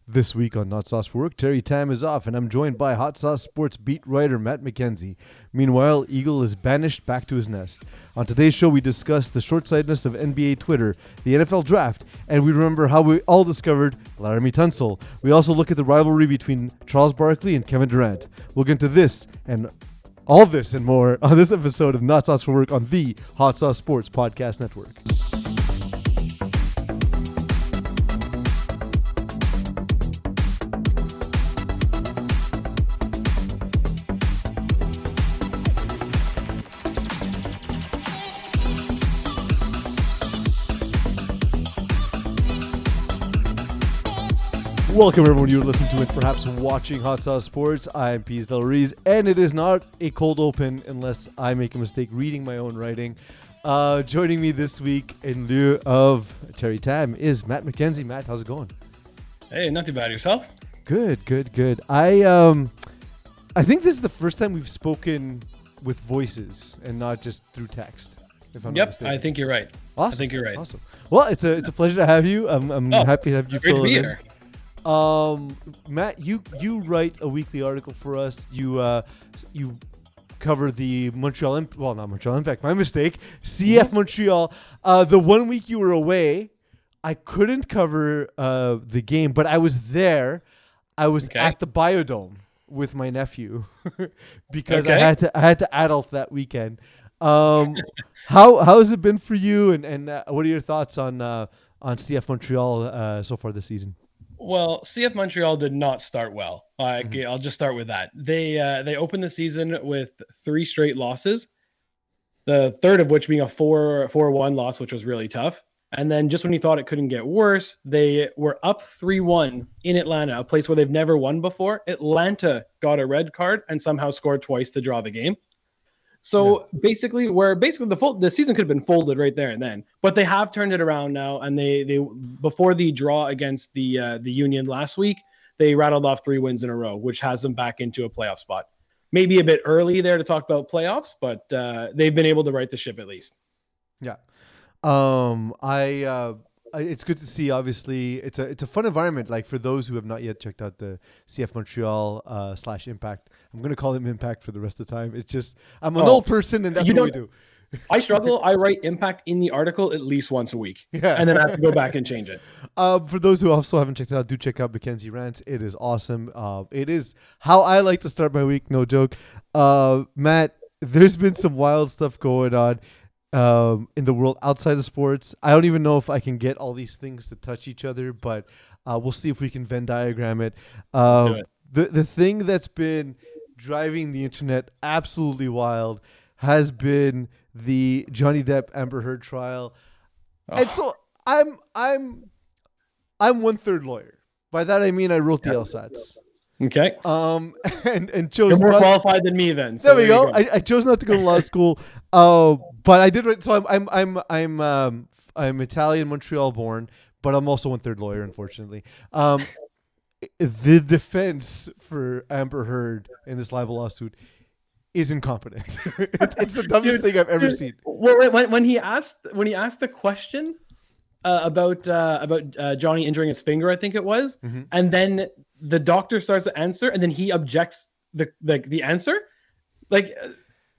This week on Not Sauce for Work, Terry Tam is off, and I'm joined by Hot Sauce Sports beat writer Matt McKenzie. Meanwhile, Eagle is banished back to his nest. On today's show, we discuss the short-sightedness of NBA Twitter, the NFL Draft, and we remember how we all discovered Laramie Tunsil. We also look at the rivalry between Charles Barkley and Kevin Durant. We'll get into this and all this and more on this episode of Not Sauce for Work on the Hot Sauce Sports Podcast Network. Welcome everyone, you're listening to and perhaps watching Hot Sauce Sports. I'm Peeze, and it is not a cold open unless I make a mistake reading my own writing. Joining me this week in lieu of Terry Tam is Matt McKenzie. Matt, how's it going? Hey, not too bad. Yourself? Good. I think this is the first time we've spoken with voices and not just through text. If I'm not mistaken. I think you're right. Awesome. I think you're right. Awesome. Well, it's a pleasure to have you. I'm happy to have you fill in. Here. Matt, you write a weekly article for us. You cover the not Montreal Impact. My mistake. CF Montreal. The 1 week you were away, I couldn't cover the game, but I was there. I was at the Biodome with my nephew because I had to adult that weekend. How has it been for you? And what are your thoughts on CF Montreal so far this season? Well, CF Montreal did not start well. I'll just start with that. They opened the season with 3 straight losses, the third of which being a 4-1 loss, which was really tough. And then just when you thought it couldn't get worse, they were up 3-1 in Atlanta, a place where they've never won before. Atlanta got a red card and somehow scored twice to draw the game. So basically, the season could have been folded right there and then, but they have turned it around now. And they before the draw against the Union last week, they rattled off 3 wins in a row, which has them back into a playoff spot. Maybe a bit early there to talk about playoffs, but they've been able to right the ship at least. Yeah. It's good to see. Obviously, it's a fun environment. Like for those who have not yet checked out the CF Montreal / Impact, I'm going to call them Impact for the rest of the time. It's just I'm an old person, and that's what we do. I struggle. I write Impact in the article at least once a week, and then I have to go back and change it. For those who also haven't checked it out, do check out Mackenzie Rants. It is awesome. It is how I like to start my week. No joke. Matt, there's been some wild stuff going on in the world outside of sports. I don't even know if I can get all these things to touch each other, but we'll see if we can Venn diagram it. The thing that's been driving the internet absolutely wild has been the Johnny Depp Amber Heard trial. And so I'm 1/3 lawyer. By that I mean I wrote the LSATs. Okay. And chose. You're more qualified than me then. So there we go. I chose not to go to law school. But I did. So I'm Italian, Montreal born, but I'm also 1/3 lawyer, unfortunately. The defense for Amber Heard in this libel lawsuit is incompetent. It's the dumbest thing I've ever seen. Well, when he asked the question about Johnny injuring his finger, I think it was, and then the doctor starts to answer, and then he objects the answer, like.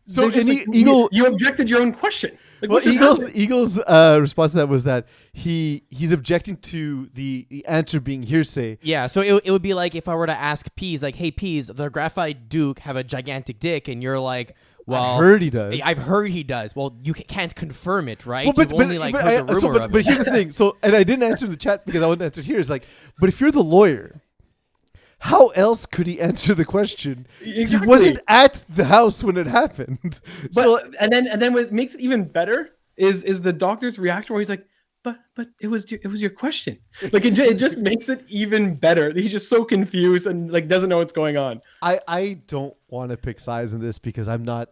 So you objected your own question. Like, well, Eagle's response to that was that he's objecting to the answer being hearsay. Yeah, so it would be like if I were to ask Peeze, like, hey, Peeze, the Graphite Duke have a gigantic dick, and you're like, well, I've heard he does. I've heard he does. Well, you can't confirm it, right? Well, You've only heard the rumor of it. But here's the thing. So, and I didn't answer in the chat because I wouldn't answer here. It's like, but if you're the lawyer, how else could he answer the question? Exactly. He wasn't at the house when it happened. And then what makes it even better is the doctor's reaction where he's like, but it was your question. Like it just makes it even better. He's just so confused and like doesn't know what's going on. I don't want to pick sides in this because I'm not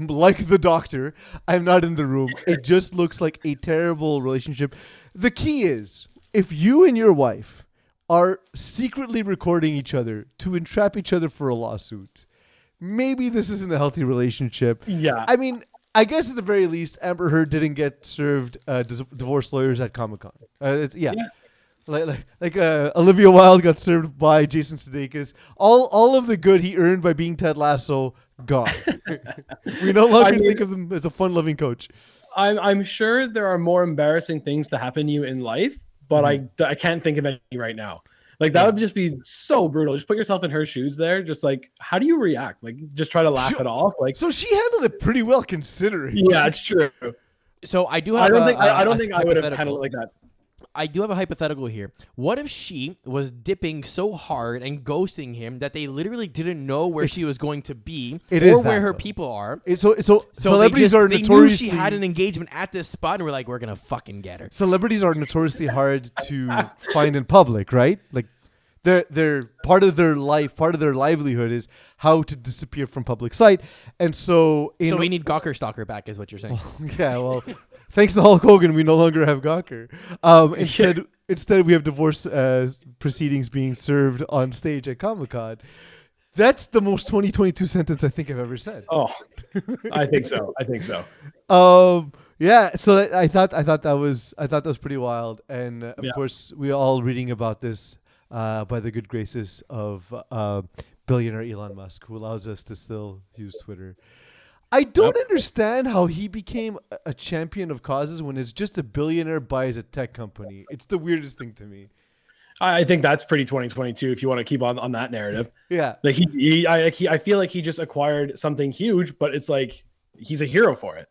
like the doctor. I'm not in the room. It just looks like a terrible relationship. The key is if you and your wife are secretly recording each other to entrap each other for a lawsuit, maybe this isn't a healthy relationship. Yeah. I mean, I guess at the very least, Amber Heard didn't get served divorce lawyers at Comic-Con. Yeah. Olivia Wilde got served by Jason Sudeikis. All of the good he earned by being Ted Lasso gone. We no longer think of him as a fun-loving coach. I'm sure there are more embarrassing things to happen to you in life, but I can't think of any right now. Like that would just be so brutal. Just put yourself in her shoes there. Just like, how do you react? Like, just try to laugh it off. Like, so she handled it pretty well considering. Yeah, it's true. So I do have. I don't think I would have handled it like that. I do have a hypothetical here. What if she was dipping so hard and ghosting him that they literally didn't know where she was going to be or where her people are? So celebrities are notoriously... They knew she had an engagement at this spot, and we're like, we're going to fucking get her. Celebrities are notoriously hard to find in public, right? Like, they're part of their life, part of their livelihood is how to disappear from public sight. And so... So we need Gawker Stalker back is what you're saying. Well, thanks to Hulk Hogan, we no longer have Gawker. Instead, we have divorce proceedings being served on stage at Comic-Con. That's the most 2022 sentence I think I've ever said. Oh, I think so. Yeah. So I thought that was pretty wild, and of course we all reading about this by the good graces of billionaire Elon Musk, who allows us to still use Twitter. I don't understand how he became a champion of causes when it's just a billionaire buys a tech company. It's the weirdest thing to me. I think that's pretty 2022 if you want to keep on that narrative. Yeah. Like I feel like he just acquired something huge, but it's like he's a hero for it.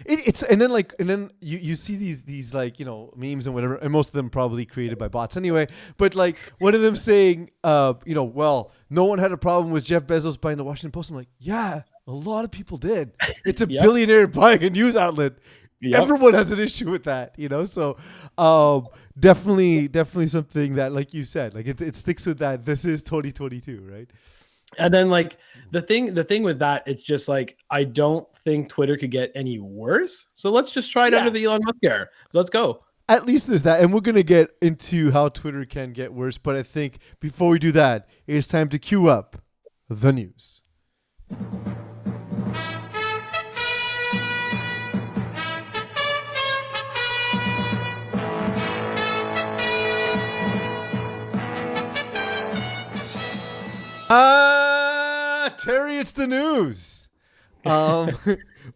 And then you see these like, memes and whatever, and most of them probably created by bots anyway. But like one of them saying, well, no one had a problem with Jeff Bezos buying the Washington Post. I'm like, yeah, a lot of people did. It's a billionaire buying a news outlet. Yep. Everyone has an issue with that, So definitely something that, like you said, like it sticks with that. This is 2022, right? And then like the thing with that, it's just like I don't think Twitter could get any worse. So let's just try it under the Elon Musk era. Let's go. At least there's that, and we're gonna get into how Twitter can get worse. But I think before we do that, it's time to queue up the news. Terry, it's the news. Where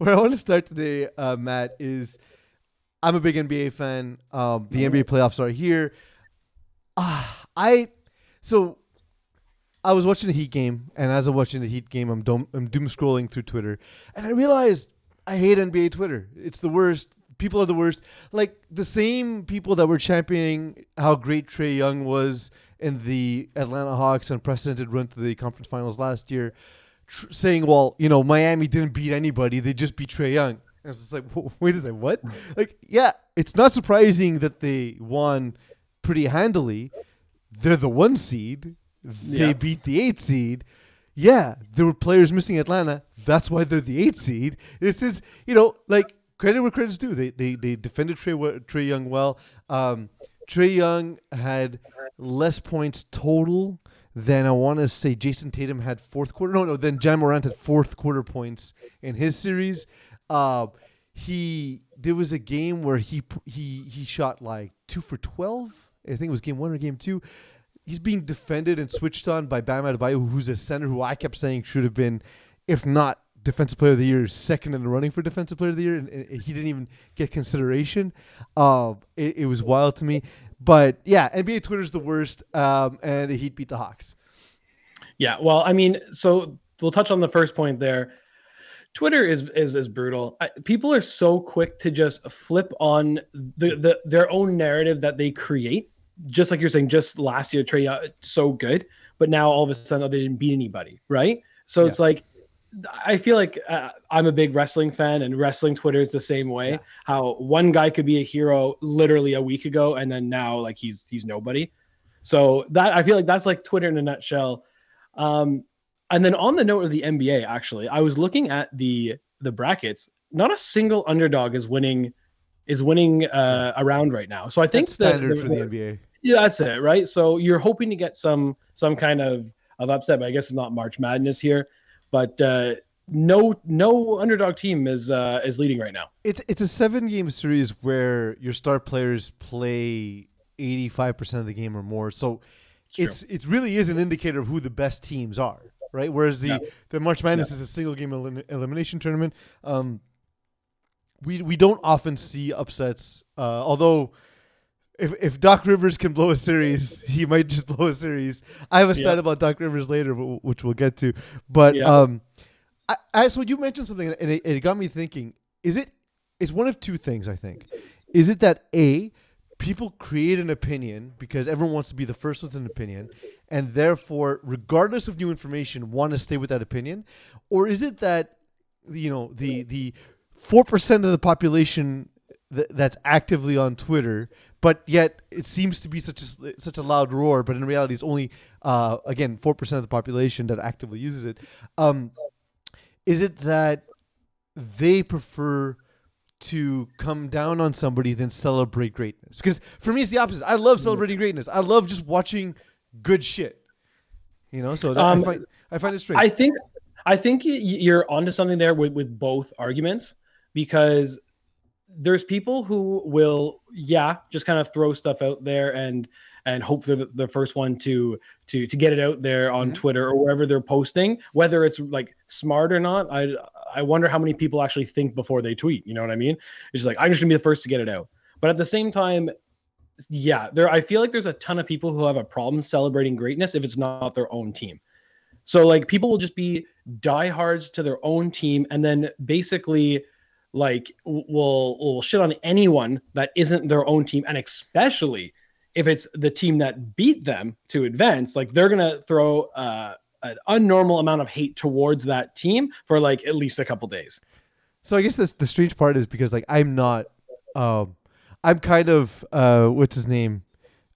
I want to start today, Matt, is I'm a big NBA fan. The NBA playoffs are here. I was watching the Heat game, and as I'm watching the Heat game, I'm doom scrolling through Twitter, and I realized I hate NBA Twitter. It's the worst. People are the worst. Like the same people that were championing how great Trae Young was in the Atlanta Hawks' unprecedented run to the conference finals last year, saying, well, Miami didn't beat anybody. They just beat Trae Young. And I was just like, wait a second, what? Like, yeah, it's not surprising that they won pretty handily. They're the 1 seed. They beat the 8 seed. Yeah, there were players missing Atlanta. That's why they're the 8 seed. This is, like, credit where credit's due. They defended Trae Young well. Trae Young had less points total than I want to say Jason Tatum had fourth quarter. No, then John Morant had fourth quarter points in his series. There was a game where he shot like 2 for 12. I think it was game 1 or game 2. He's being defended and switched on by Bam Adebayo, who's a center who I kept saying should have been, if not Defensive Player of the Year, second in the running for Defensive Player of the Year, and he didn't even get consideration. It was wild to me. But yeah, NBA Twitter's the worst, and the Heat beat the Hawks. Yeah, well, I mean, so we'll touch on the first point there. Twitter is brutal. People are so quick to just flip on their own narrative that they create. Just like you're saying, just last year, Trae Young, so good, but now all of a sudden they didn't beat anybody, right? So it's like, I feel like I'm a big wrestling fan, and wrestling Twitter is the same way. Yeah. How one guy could be a hero literally a week ago, and then now like he's nobody. So that I feel like that's like Twitter in a nutshell. And then on the note of the NBA, actually, I was looking at the brackets. Not a single underdog is winning around right now. So I think that's standard for the NBA. Yeah, that's it, right? So you're hoping to get some kind of upset, but I guess it's not March Madness here. But no underdog team is leading right now. It's a 7-game series where your star players play 85% of the game or more. So it really is an indicator of who the best teams are, right? Whereas the March Madness is a single game elimination tournament. We don't often see upsets, although if Doc Rivers can blow a series, he might just blow a series. I have a stat about Doc Rivers later, which we'll get to. But so you mentioned something, and it got me thinking. It's one of two things, I think. Is it that A, people create an opinion because everyone wants to be the first with an opinion, and therefore, regardless of new information, want to stay with that opinion? Or is it that, the 4% of the population that's actively on Twitter, but yet it seems to be such a loud roar, but in reality it's only, again, 4% of the population that actively uses it. Is it that they prefer to come down on somebody than celebrate greatness? Because for me, it's the opposite. I love celebrating greatness. I love just watching good shit. So that I find it strange. I think you're onto something there with both arguments, because there's people who will, just kind of throw stuff out there and hope they're the first one to get it out there on Twitter or wherever they're posting, whether it's like smart or not. I wonder how many people actually think before they tweet. You know what I mean? It's just like, I'm just gonna be the first to get it out. But at the same time, I feel like there's a ton of people who have a problem celebrating greatness if it's not their own team. So like people will just be diehards to their own team, and then basically like will shit on anyone that isn't their own team, and especially if it's the team that beat them to advance, like they're gonna throw an unnormal amount of hate towards that team for like at least a couple days. So I guess the strange part is because like I'm not, I'm kind of what's his name,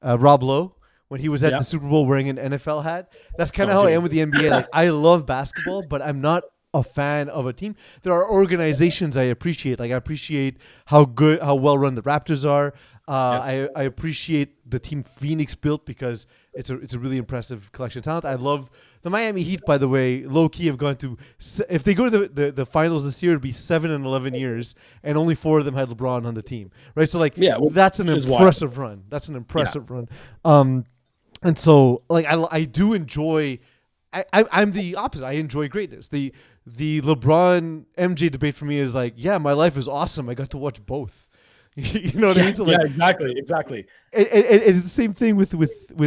Rob Lowe, when he was at the Super Bowl wearing an NFL hat. That's kind of how I am with the NBA. Like I love basketball, but I'm not a fan of a team. There are organizations I appreciate. Like I appreciate how well run the Raptors are. I appreciate the team Phoenix built because it's a really impressive collection of talent. I love the Miami Heat, by the way. Low key have gone to, if they go to the finals this year, it'd be 7 and 11 years, and only 4 of them had LeBron on the team, right? So like that's an impressive run. That's an impressive run. And so like I do enjoy. I'm the opposite. I enjoy greatness. The LeBron MJ debate for me is like, my life is awesome. I got to watch both. You know what I mean? So like, exactly. It's the same thing with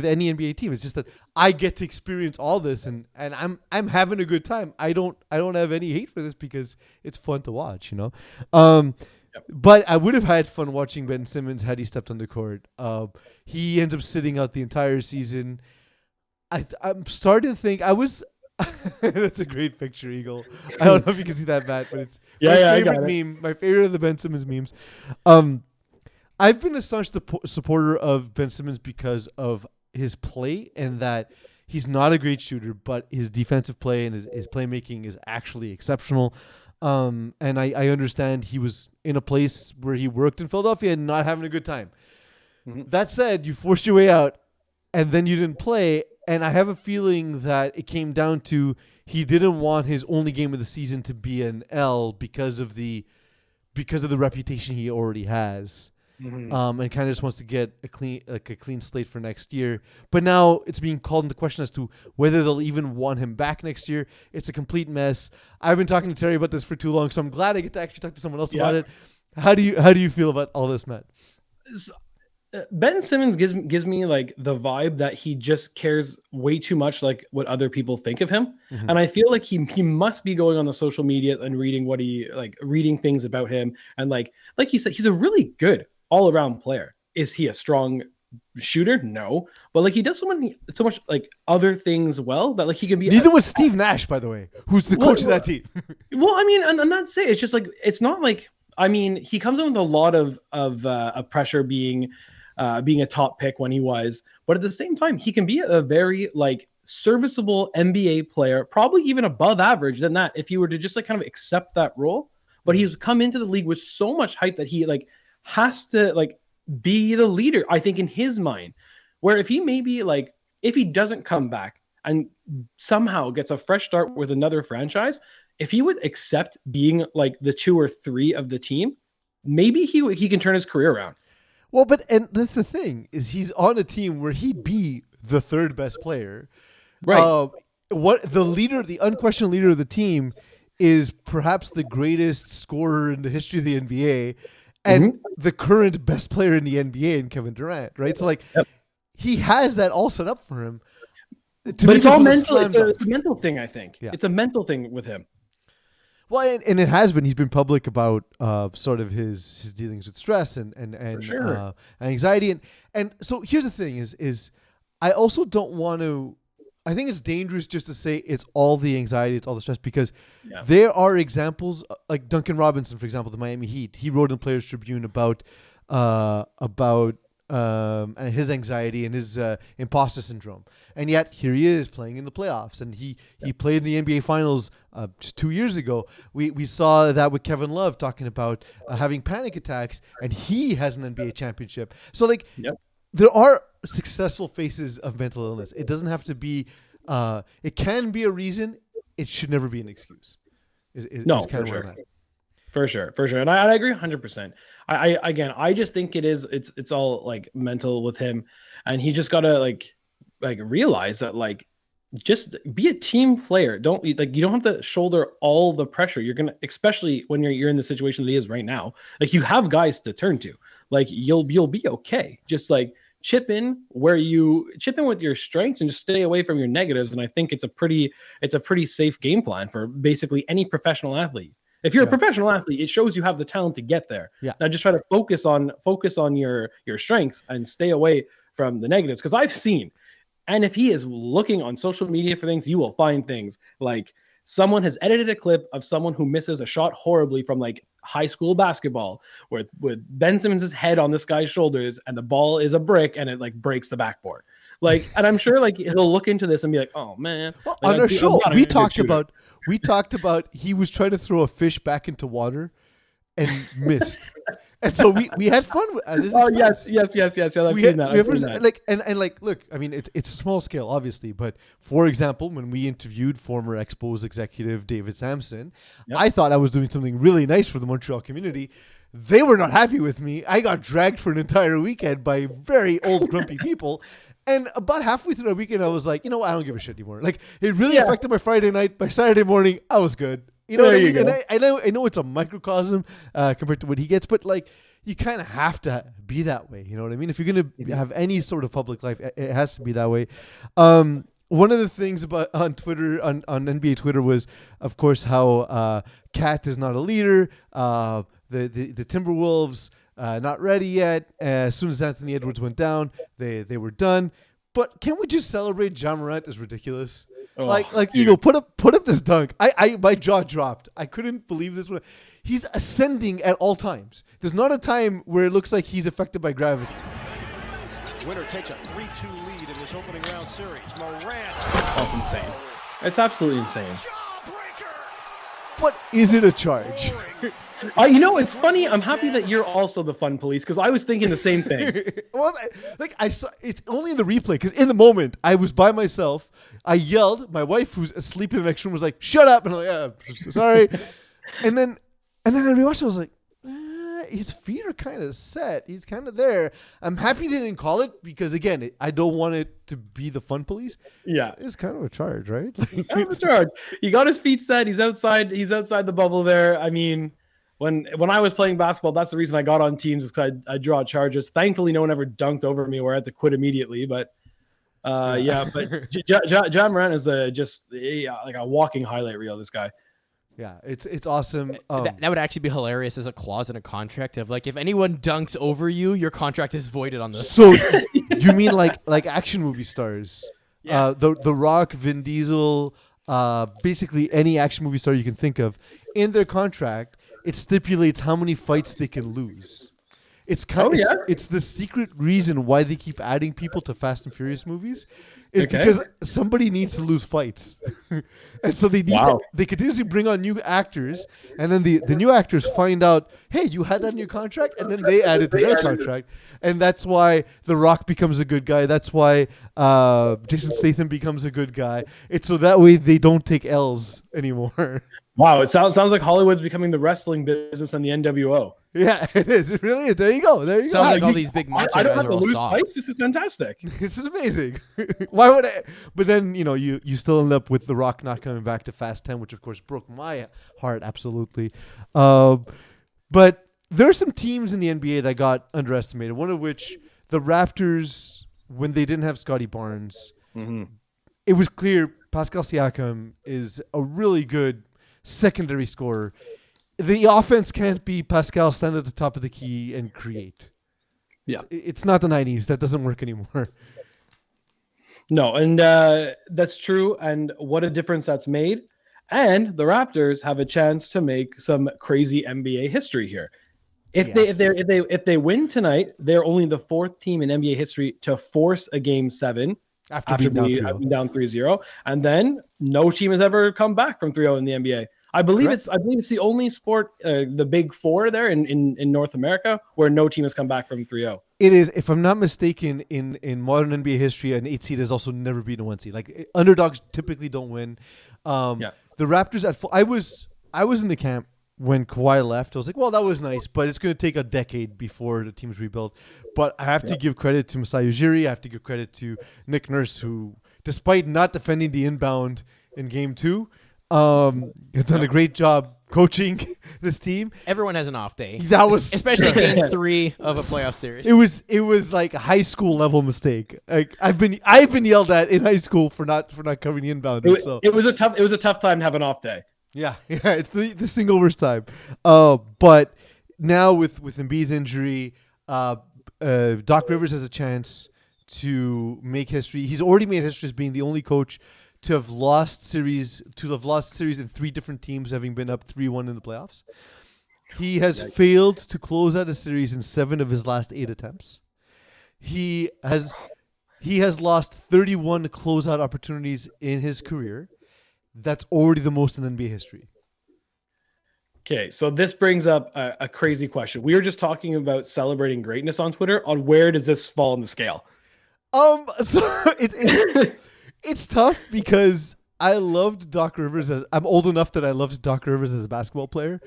any NBA team. It's just that I get to experience all this, and I'm having a good time. I don't have any hate for this because it's fun to watch. But I would have had fun watching Ben Simmons had he stepped on the court. He ends up sitting out the entire season. I'm starting to think I was. That's a great picture, Eagle. I don't know if you can see that, Matt, but it's my favorite meme. My favorite of the Ben Simmons memes. I've been a staunch supporter of Ben Simmons because of his play, and that he's not a great shooter, but his defensive play and his playmaking is actually exceptional. And I understand he was in a place where he worked in Philadelphia and not having a good time. Mm-hmm. That said, you forced your way out, and then you didn't play. And I have a feeling that it came down to he didn't want his only game of the season to be an L because of the reputation he already has, and kind of just wants to get a clean slate for next year. But now it's being called into question as to whether they'll even want him back next year. It's a complete mess. I've been talking to Terry about this for too long, so I'm glad I get to actually talk to someone else about it. How do you feel about all this, Matt? Ben Simmons gives me like the vibe that he just cares way too much like what other people think of him. Mm-hmm. And I feel like he must be going on the social media and reading things about him. And like you said, he's a really good all around player. Is he a strong shooter? No. But like he does so much like other things well that like he can be. Neither was Steve Nash, by the way, who's the coach of that team. Well, I mean, and not say it's just like, it's not like, I mean, he comes in with a lot of pressure being a top pick when he was, but at the same time, he can be a very like serviceable NBA player, probably even above average than that if you were to just like kind of accept that role. But he's come into the league with so much hype that he like has to like be the leader, I think, in his mind. Where if he maybe like, if he doesn't come back and somehow gets a fresh start with another franchise, if he would accept being like the 2 or 3 of the team, maybe he can turn his career around. Well, and that's the thing is he's on a team where he'd be the third best player. Right. What the unquestioned leader of the team is perhaps the greatest scorer in the history of the NBA and the current best player in the NBA in Kevin Durant, right? So like he has that all set up for him. But it's all mental. It's a mental thing, I think. Yeah. It's a mental thing with him. Well, and it has been. He's been public about sort of his dealings with stress and anxiety. And so here's the thing is I also don't want to – I think it's dangerous just to say it's all the anxiety, it's all the stress, because there are examples like Duncan Robinson, for example, the Miami Heat. He wrote in Players Tribune about his anxiety and his imposter syndrome, and yet here he is playing in the playoffs, and he played in the NBA Finals just 2 years ago. We saw that with Kevin Love talking about having panic attacks, and he has an NBA championship. So like. There are successful faces of mental illness. It doesn't have to be. It can be a reason. It should never be an excuse. For sure, and I agree 100%. I just think it's all like mental with him, and he just gotta like realize that like just be a team player. You don't have to shoulder all the pressure. You're gonna, especially when you're in the situation that he is right now. Like you have guys to turn to. Like you'll be okay. Just like chip in with your strengths and just stay away from your negatives. And I think it's a pretty safe game plan for basically any professional athlete. If you're a professional athlete, it shows you have the talent to get there. Yeah. Now just try to focus on your strengths and stay away from the negatives. Because I've seen, and if he is looking on social media for things, you will find things like someone has edited a clip of someone who misses a shot horribly from like high school basketball with Ben Simmons' head on this guy's shoulders and the ball is a brick and it like breaks the backboard. Like, and I'm sure like he'll look into this and be like, oh man. Well, like, on our show, we talked about he was trying to throw a fish back into water and missed. And so we had fun with this. Oh yes. I've seen that. Like and like, look, I mean, it's small scale, obviously, but for example, when we interviewed former Expos executive David Sampson, I thought I was doing something really nice for the Montreal community. They were not happy with me. I got dragged for an entire weekend by very old, grumpy people. And about halfway through the weekend, I was like, you know what? I don't give a shit anymore. Like, it really affected my Friday night. By Saturday morning, I was good. You know what I mean? And I know it's a microcosm compared to what he gets, but like you kind of have to be that way. You know what I mean? If you're going to have any sort of public life, it has to be that way. One of the things about on Twitter, on NBA Twitter, was, of course, how Cat is not a leader. The Timberwolves not ready yet. As soon as Anthony Edwards went down, they were done. But can we just celebrate Ja Morant is ridiculous? Eagle, put up this dunk. My jaw dropped. I couldn't believe this one. He's ascending at all times. There's not a time where it looks like he's affected by gravity. Winner takes a 3-2 lead in this opening round series. Morant. That's insane. It's absolutely insane. But is it a charge? It's funny. I'm happy that you're also the fun police because I was thinking the same thing. Well, I saw it's only in the replay because in the moment I was by myself. I yelled. My wife, who's asleep in the next room, was like, "Shut up!" And I'm like, "Yeah, sorry." and then I rewatched. I was like, his feet are kind of set. He's kind of there. I'm happy they didn't call it because again, I don't want it to be the fun police. Yeah, it's kind of a charge, right? Kind of a charge. He got his feet set. He's outside. He's outside the bubble there. I mean. When I was playing basketball, that's the reason I got on teams because I draw charges. Thankfully, no one ever dunked over me where I had to quit immediately. But But Ja Morant is like a walking highlight reel. This guy. Yeah, it's awesome. That would actually be hilarious as a clause in a contract of like if anyone dunks over you, your contract is voided on this. So you mean like action movie stars? Yeah. The Rock, Vin Diesel, basically any action movie star you can think of in their contract. It stipulates how many fights they can lose. It's it's the secret reason why they keep adding people to Fast and Furious movies is because somebody needs to lose fights. And so they they continuously bring on new actors, and then the new actors find out, hey, you had that in your contract, and then they add it to their contract. And that's why The Rock becomes a good guy. That's why Jason Statham becomes a good guy. It's so that way they don't take L's anymore. Wow, it sounds like Hollywood's becoming the wrestling business and the NWO. Yeah, it is. It really is. There you go. There you Sounds go. like all these big macho I don't guys have are to all lose soft. fights. This is fantastic. This is amazing. Why would I? But then, you still end up with The Rock not coming back to Fast 10, which of course broke my heart absolutely. But there are some teams in the NBA that got underestimated. One of which, the Raptors, when they didn't have Scotty Barnes, it was clear Pascal Siakam is a really good secondary scorer. The offense can't be Pascal stand at the top of the key and create. Yeah. It's not the 90s. That doesn't work anymore. No, and that's true. And what a difference that's made. And the Raptors have a chance to make some crazy NBA history here. If they win tonight, they're only the fourth team in NBA history to force a game 7 after being down 3-0. And then no team has ever come back from 3-0 in the NBA. I believe it's the only sport, the big four there in North America, where no team has come back from 3-0. It is, if I'm not mistaken, in modern NBA history, an 8 seed has also never beaten a 1 seed. Like, underdogs typically don't win. The Raptors I was in the camp when Kawhi left. I was like, well, that was nice, but it's going to take a decade before the team's rebuilt. But I have to give credit to Masai Ujiri. I have to give credit to Nick Nurse, who, despite not defending the inbound in Game 2, has done a great job coaching this team. Everyone has an off day. That was especially Game 3 of a playoff series. It was like a high school level mistake. Like I've been yelled at in high school for not covering the inbound. It was a tough time to have an off day. Yeah, it's the single worst time. But now with Embiid's injury, Doc Rivers has a chance to make history. He's already made history as being the only coach to have lost series in 3 different teams, having been up 3-1 in the playoffs. He has failed to close out a series in 7 of his last 8 attempts. He has lost 31 closeout opportunities in his career. That's already the most in NBA history. Okay, so this brings up a crazy question. We were just talking about celebrating greatness on Twitter. On where does this fall in the scale? So it's tough because I loved Doc Rivers I'm old enough that I loved Doc Rivers as a basketball player.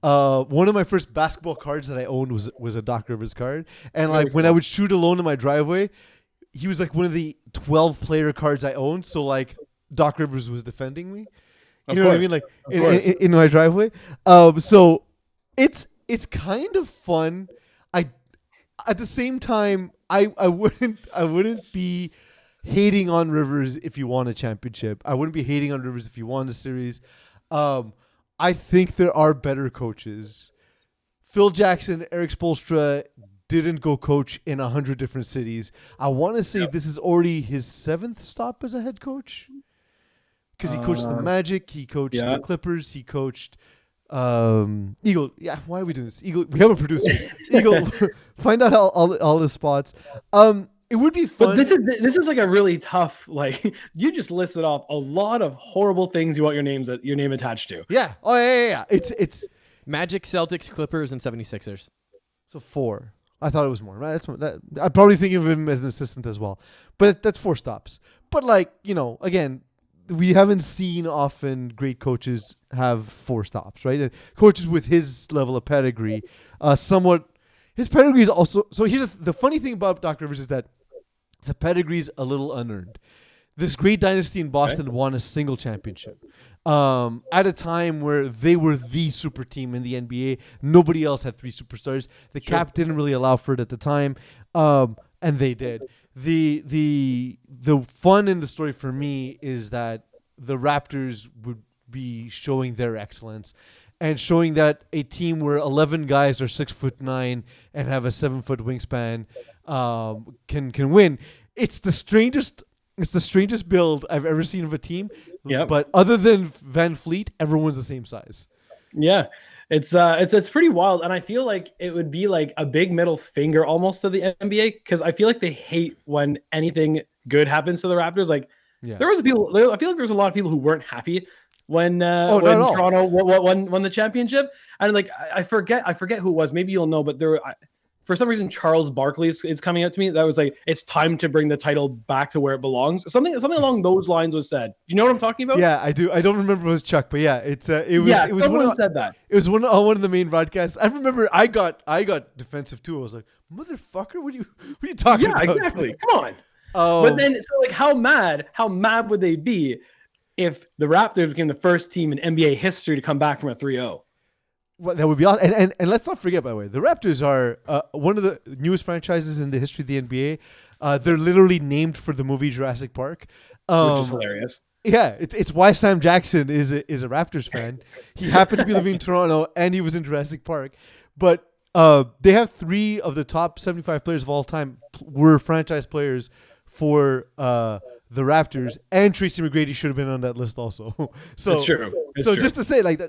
One of my first basketball cards that I owned was a Doc Rivers card. And like when I would shoot alone in my driveway, he was like one of the 12 player cards I owned. So like Doc Rivers was defending me. You know what I mean? Like in my driveway. So it's kind of fun. At the same time, I wouldn't be hating on Rivers if you won a championship. I wouldn't be hating on Rivers if you won the series. I think there are better coaches. Phil Jackson, Eric Spoelstra didn't go coach in 100 different cities. I want to say this is already his 7th stop as a head coach. Because he coached the Magic, he coached the Clippers, he coached Eagle. Yeah, why are we doing this? Eagle. We have a producer. Eagle. Find out all the spots. It would be fun. But this is like a really tough. Like you just listed off a lot of horrible things you want your name attached to. Yeah. Oh yeah. It's Magic, Celtics, Clippers, and 76ers. So 4. I thought it was more. I'm probably thinking of him as an assistant as well. But that's 4 stops. But like again, we haven't seen often great coaches have 4 stops, right? Coaches with his level of pedigree, his pedigree is also. So here's the funny thing about Doc Rivers is that the pedigree is a little unearned. This great dynasty in Boston won a single championship at a time where they were the super team in the NBA. Nobody else had 3 superstars. The cap didn't really allow for it at the time, and they did. The fun in the story for me is that the Raptors would be showing their excellence and showing that a team where 11 guys are 6'9" and have a 7-foot wingspan can win. It's the strangest build I've ever seen of a team. Yep. But other than Van Fleet, everyone's the same size. Yeah. It's pretty wild, and I feel like it would be like a big middle finger almost to the NBA because I feel like they hate when anything good happens to the Raptors. Like I feel like there's a lot of people who weren't happy when Toronto won the championship, and like I forget who it was. Maybe you'll know, but for some reason Charles Barkley is coming out to me. That was like, it's time to bring the title back to where it belongs. Something along those lines was said. Do you know what I'm talking about? Yeah, I do. I don't remember if it was Chuck, but yeah, it was someone said that. It was one of the main broadcasts. I remember I got defensive too. I was like, motherfucker, what are you talking about? Yeah, exactly. Come on. But then, so like, how mad would they be if the Raptors became the first team in NBA history to come back from a 3-0? Well, that would be awesome. And let's not forget, by the way, the Raptors are one of the newest franchises in the history of the NBA. They're literally named for the movie Jurassic Park, which is hilarious. Yeah, it's why Sam Jackson is a Raptors fan. He happened to be living in Toronto, and he was in Jurassic Park. But they have 3 of the top 75 players of all time were franchise players for the Raptors, and Tracy McGrady should have been on that list also. So that's true. Just to say, like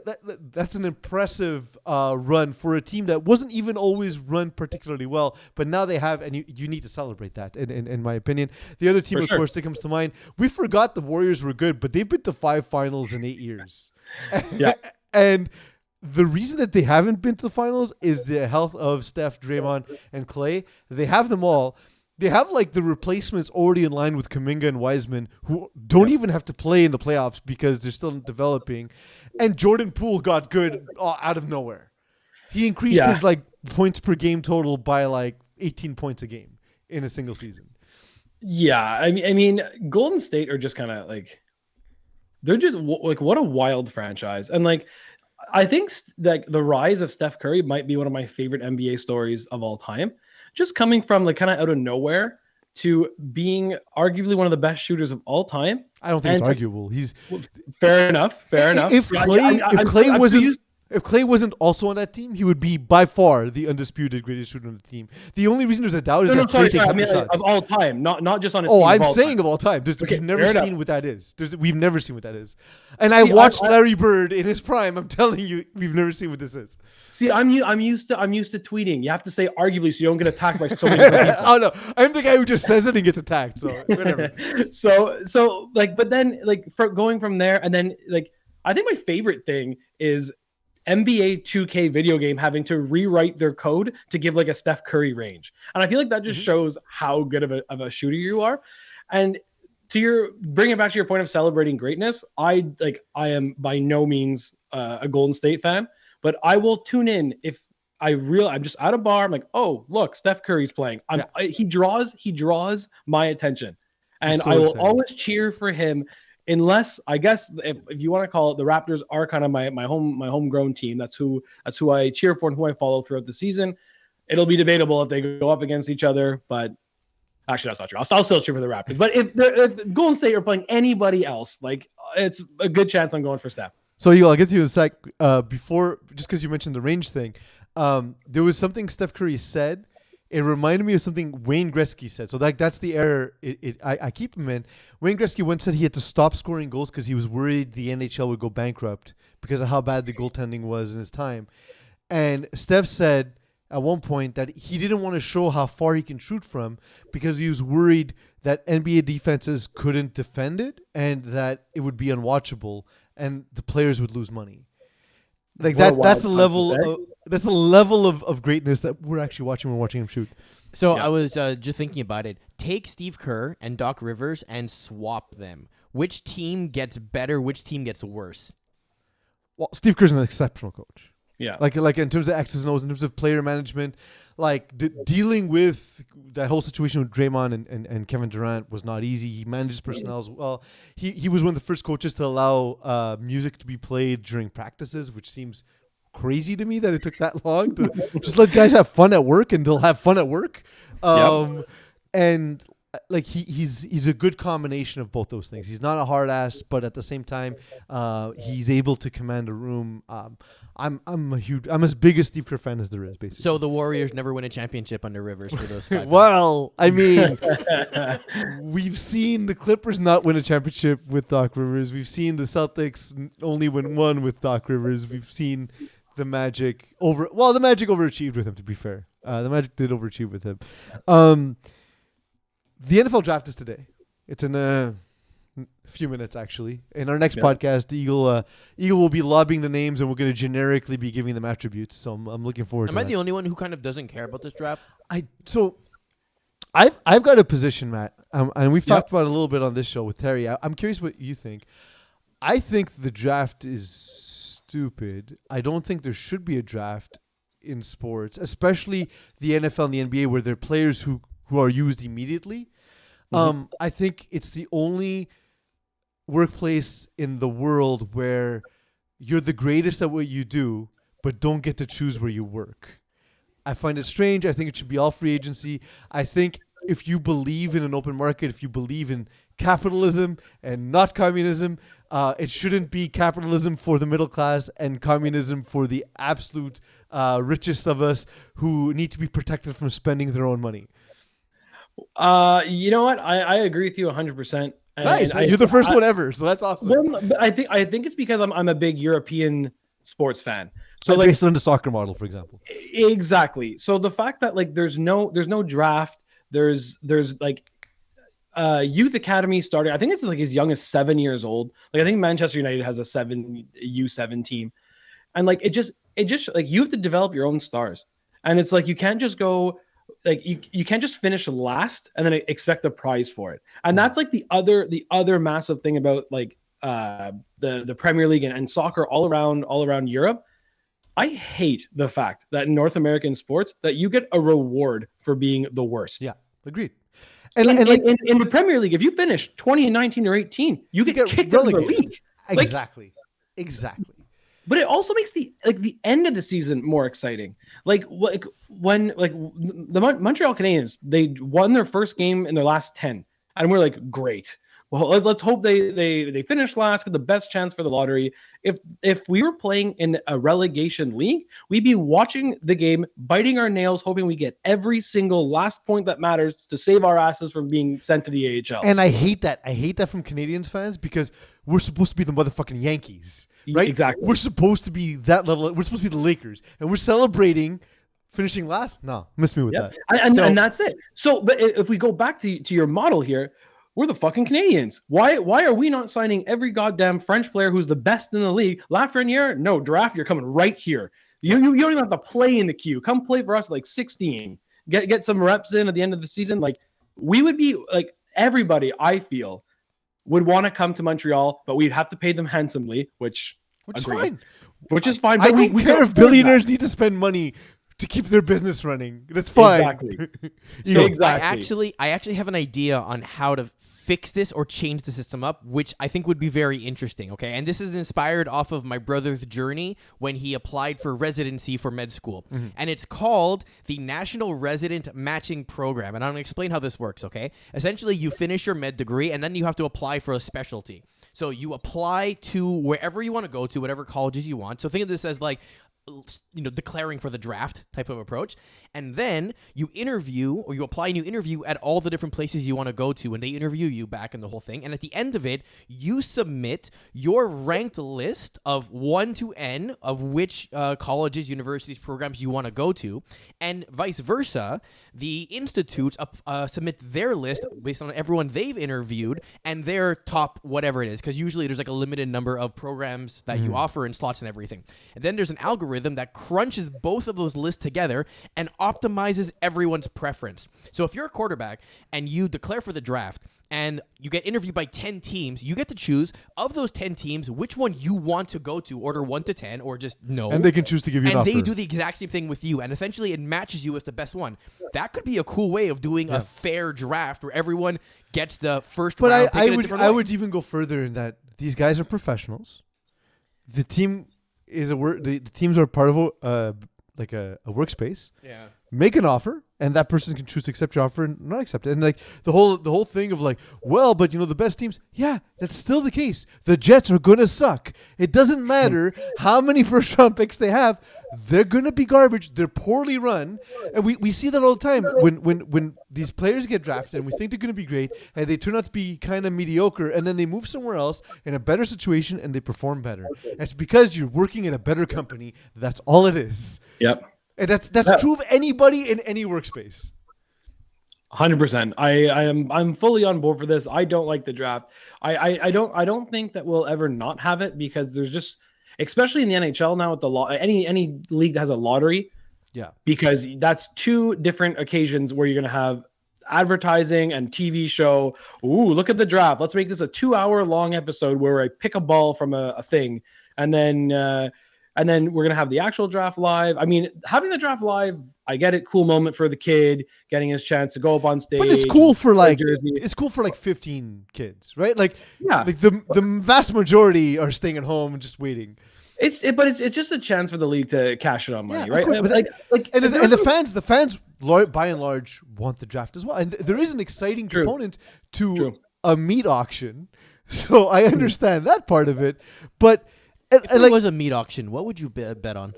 that's an impressive run for a team that wasn't even always run particularly well, but now they have, and you need to celebrate that. In my opinion, the other team, of course, that comes to mind. We forgot the Warriors were good, but they've been to 5 finals in 8 years. Yeah, and the reason that they haven't been to the finals is the health of Steph, Draymond, and Clay. They have them all. They have like the replacements already in line with Kuminga and Wiseman, who don't even have to play in the playoffs because they're still developing. And Jordan Poole got good out of nowhere. He increased his like points per game total by like 18 points a game in a single season. Yeah, I mean, Golden State are just kind of like, they're just like, what a wild franchise. And like, I think like the rise of Steph Curry might be one of my favorite NBA stories of all time. Just coming from like kind of out of nowhere to being arguably one of the best shooters of all time. I don't think it's arguable. He's fair enough. If Clay wasn't also on that team, he would be by far the undisputed greatest shooter on the team. The only reason there's a doubt is that Clay takes up the shots. Of all time, not just on his team. Oh, I'm saying of all time. We've never seen what that is. We've never seen what that is. And I watched Larry Bird in his prime. I'm telling you, we've never seen what this is. See, I'm used to tweeting. You have to say arguably so you don't get attacked by so many people. Oh no, I'm the guy who just says it and gets attacked. So whatever. so like, but then like going from there, and then like, I think my favorite thing is NBA 2K video game having to rewrite their code to give like a Steph Curry range. And I feel like that just shows how good of a shooter you are. And bring it back to your point of celebrating greatness. I am by no means a Golden State fan, but I will tune in if I'm just at a bar. I'm like, oh, look, Steph Curry's playing. He draws my attention, and I will always cheer for him. Unless, I guess, if you want to call it, the Raptors are kind of my homegrown team. That's who I cheer for and who I follow throughout the season. It'll be debatable if they go up against each other, but actually that's not true. I'll still cheer for the Raptors. But if Golden State are playing anybody else, like, it's a good chance I'm going for Steph. So I'll get to you in a sec. Before, just because you mentioned the range thing, there was something Steph Curry said. It reminded me of something Wayne Gretzky said. So that's the error I keep him in. Wayne Gretzky once said he had to stop scoring goals because he was worried the NHL would go bankrupt because of how bad the goaltending was in his time. And Steph said at one point that he didn't want to show how far he can shoot from because he was worried that NBA defenses couldn't defend it and that it would be unwatchable and the players would lose money. Like that's a level of greatness that we're actually watching. We're watching him shoot. So I was just thinking about it. Take Steve Kerr and Doc Rivers and swap them. Which team gets better? Which team gets worse? Well, Steve Kerr's an exceptional coach. Yeah, like in terms of X's and O's, in terms of player management, like dealing with that whole situation with Draymond and Kevin Durant was not easy. He managed personnel as well. He was one of the first coaches to allow music to be played during practices, which seems crazy to me that it took that long to just let guys have fun at work and they'll have fun at work. And like he's a good combination of both those things. He's not a hard ass, but at the same time, he's able to command a room. I'm as big a Steve Kerr fan as there is, basically. So the Warriors never win a championship under Rivers for those 5 Well, I mean, we've seen the Clippers not win a championship with Doc Rivers. We've seen the Celtics only win one with Doc Rivers. We've seen the Magic overachieved with him, to be fair. The Magic did overachieve with him. The NFL draft is today. It's in a few minutes actually. In our next podcast, Eagle will be lobbing the names, and we're going to generically be giving them attributes. So I'm looking forward to that. Am I the only one who kind of doesn't care about this draft? I've got a position, Matt, and we've talked about it a little bit on this show with Terry. I'm curious what you think. I think the draft is stupid. I don't think there should be a draft in sports, especially the NFL and the NBA, where they're players who are used immediately. I think it's the only workplace in the world where you're the greatest at what you do, but don't get to choose where you work. I find it strange. I think it should be all free agency. I think if you believe in an open market, if you believe in capitalism and not communism, it shouldn't be capitalism for the middle class and communism for the absolute richest of us who need to be protected from spending their own money. You know what? I agree with you 100%. Nice. You're the first one ever, so that's awesome. Well, I think it's because I'm a big European sports fan. So like, based on the soccer model, for example. Exactly. So the fact that like there's no draft, there's like youth academy starting. I think it's like as young as 7 years old. Like I think Manchester United has a U7 team, and like it just like you have to develop your own stars, and it's like you can't just go. Like you can't just finish last and then expect a prize for it. And that's like the other massive thing about like the Premier League and soccer all around Europe. I hate the fact that in North American sports that you get a reward for being the worst. Yeah, agreed. And like in the Premier League, if you finish 20, 19, or 18, you get kicked out of the league. Exactly. But it also makes the end of the season more exciting. Like when the Montreal Canadiens, they won their first game in their last 10, and we're like, great. Well, let's hope they finish last, get the best chance for the lottery. If we were playing in a relegation league, we'd be watching the game, biting our nails, hoping we get every single last point that matters to save our asses from being sent to the AHL. And I hate that. I hate that from Canadians fans because we're supposed to be the motherfucking Yankees, right? Exactly. We're supposed to be that level. We're supposed to be the Lakers, and we're celebrating finishing last. No, miss me with that. And that's it. So, but if we go back to your model here, we're the fucking Canadians. Why are we not signing every goddamn French player who's the best in the league? Lafreniere, no draft. You're coming right here. You don't even have to play in the queue. Come play for us at like 16. Get some reps in at the end of the season. Like we would be like everybody. I feel would want to come to Montreal, but we'd have to pay them handsomely, which is fine. Which is fine. I don't care if billionaires need to spend money to keep their business running. That's fine. Exactly. So exactly. I actually have an idea on how to fix this or change the system up, which I think would be very interesting, okay? And this is inspired off of my brother's journey when he applied for residency for med school. Mm-hmm. And it's called the National Resident Matching Program. And I'm going to explain how this works, okay? Essentially, you finish your med degree, and then you have to apply for a specialty. So you apply to wherever you want to go to, whatever colleges you want. So think of this as like, declaring for the draft type of approach. And then you interview or you apply and you interview at all the different places you want to go to, and they interview you back in the whole thing. And at the end of it, you submit your ranked list of 1 to N of which colleges, universities, programs you want to go to, and vice versa. The institutes submit their list based on everyone they've interviewed and their top whatever it is, because usually there's like a limited number of programs that you offer and slots and everything. And then there's an algorithm that crunches both of those lists together and optimizes everyone's preference. So if you're a quarterback and you declare for the draft and you get interviewed by 10 teams, you get to choose of those 10 teams which one you want to go to, order 1 to 10 or just no. And they can choose to give you an offer. And they do the exact same thing with you, and essentially it matches you with the best one. That could be a cool way of doing a fair draft where everyone gets the first round pick in a different way. I would even go further in that these guys are professionals. The team is the teams are part of a workspace. Yeah. Make an offer, and that person can choose to accept your offer and not accept it. And like the whole thing of like, well, but the best teams, yeah, that's still the case. The Jets are gonna suck. It doesn't matter how many first round picks they have, they're gonna be garbage. They're poorly run. And we see that all the time when these players get drafted and we think they're gonna be great and they turn out to be kind of mediocre, and then they move somewhere else in a better situation and they perform better. And it's because you're working at a better company. That's all it is. Yep. And that's true of anybody in any workspace. 100%. I'm fully on board for this. I don't like the draft. I don't think that we'll ever not have it because there's just, especially in the NHL now with the law, any league that has a lottery. Yeah. Because that's two different occasions where you're going to have advertising and TV show. Ooh, look at the draft. Let's make this a 2-hour long episode where I pick a ball from a thing. And then we're going to have the actual draft live. I mean, having the draft live, I get it. Cool moment for the kid getting his chance to go up on stage. But it's cool for like 15 kids, right? Like, yeah, like the vast majority are staying at home and just waiting. It's just a chance for the league to cash in on money, right? And the fans by and large want the draft as well. And there is an exciting component to a meat auction. So I understand that part of it. But if it was a meat auction, what would you bet on?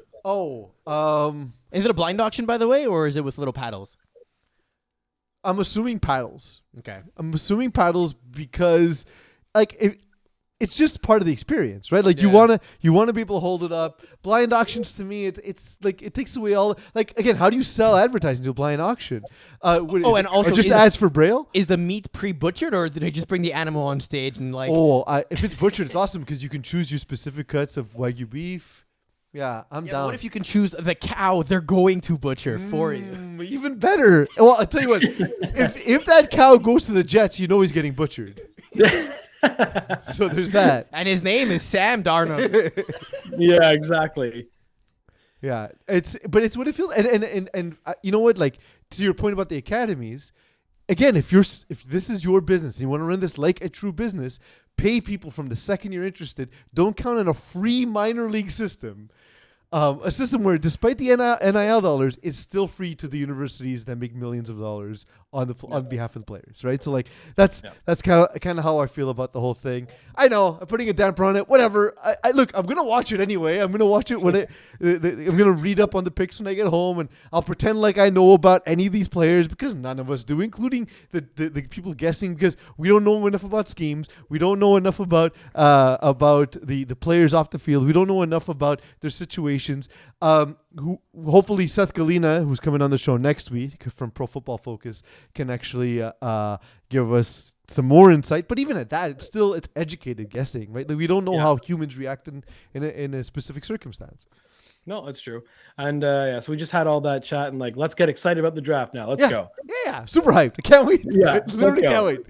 Is it a blind auction, by the way, or is it with little paddles? I'm assuming paddles. Okay. I'm assuming paddles because it's just part of the experience, right? Like you wanna be able to hold it up. Blind auctions to me, it's like it takes away all. Like again, how do you sell advertising to a blind auction? And also just ads for Braille. Is the meat pre-butchered, or did they just bring the animal on stage and like? If it's butchered, it's awesome because you can choose your specific cuts of Wagyu beef. Yeah, I'm down. What if you can choose the cow they're going to butcher for you? Even better. Well, I'll tell you what. if that cow goes to the Jets, you know he's getting butchered. So there's that. And his name is Sam Darnold. Yeah, exactly. Yeah, it's what it feels. And you know what? Like to your point about the academies, again, if this is your business and you want to run this like a true business, pay people from the second you're interested. Don't count on a free minor league system. A system where, despite the NIL dollars, it's still free to the universities that make millions of dollars on behalf of the players, right? So, like, that's kind of how I feel about the whole thing. I know I'm putting a damper on it. Whatever. Look, I'm gonna watch it anyway. I'm gonna watch it when I'm gonna read up on the picks when I get home, and I'll pretend like I know about any of these players because none of us do, including the people guessing because we don't know enough about schemes. We don't know enough about the players off the field. We don't know enough about their situations. Hopefully Seth Galina, who's coming on the show next week from Pro Football Focus, can actually give us some more insight. But even at that, it's educated guessing, right? Like we don't know how humans react in a specific circumstance. No, that's true. And so we just had all that chat and like, let's get excited about the draft now. Let's go. Yeah, super hyped. I can't wait. Yeah, literally can't wait.